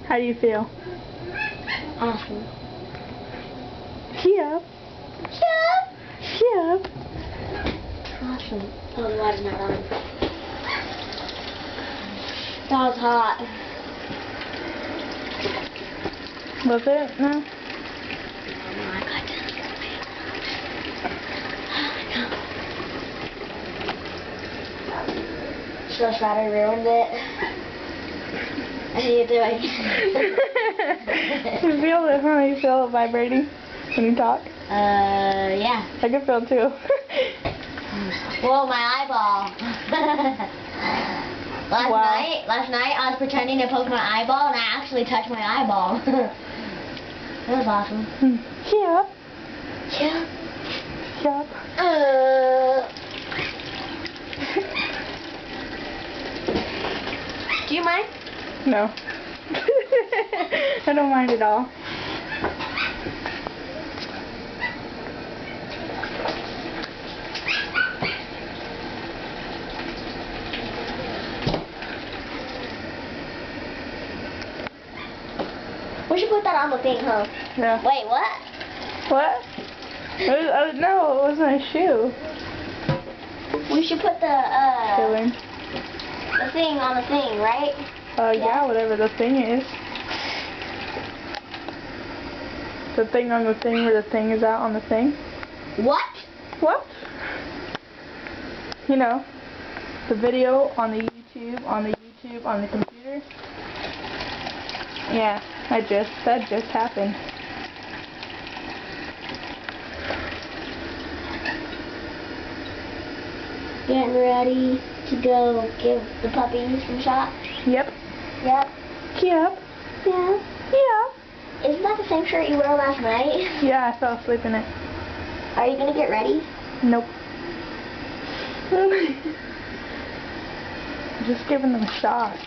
How do you feel? Awesome. Yep. Yep. Yep. Awesome. Oh, the water's not on. That was hot. Was it? No? So sad I ruined it. How are you doing? You feel it, huh? You feel it vibrating when you talk? Yeah. I can feel it too. Whoa, my eyeball. Last night I was pretending to poke my eyeball and I actually touched my eyeball. That was awesome. Yep. Yeah. Yep. Do you mind? No. I don't mind at all. We should put that on the thing, huh? Yeah. Wait, what? What? No, it wasn't a shoe. We should put the thing on the thing, right? Yeah, whatever the thing is. The thing on the thing where the thing is out on the thing. What? What? You know, the video on the YouTube, on the computer. Yeah, that just happened. Getting ready to go give the puppies some shots? Yep. Yep. Yep. Yeah. Yeah. Isn't that the same shirt you wore last night? Yeah, I fell asleep in it. Are you gonna get ready? Nope. Just giving them a shot.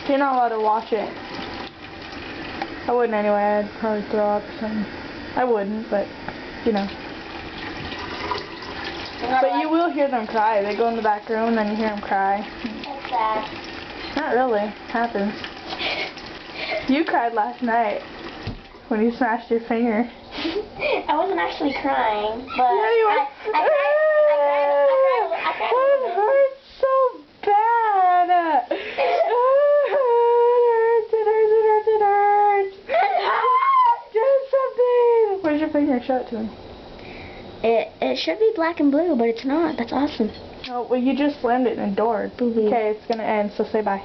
You're not allowed to watch it. I wouldn't anyway. I'd probably throw up or something. I wouldn't, but you know. But you will hear them cry. They go in the back room and then you hear them cry. That's sad. Not really. Happens. You cried last night when you smashed your finger. I wasn't actually crying, but Yeah, you were. I cried. It hurts so bad. It hurts. Do something. Where's your finger? Show it to me. It should be black and blue, but it's not. That's awesome. Oh, well, you just slammed it in a door. Okay, it's gonna end, so say bye.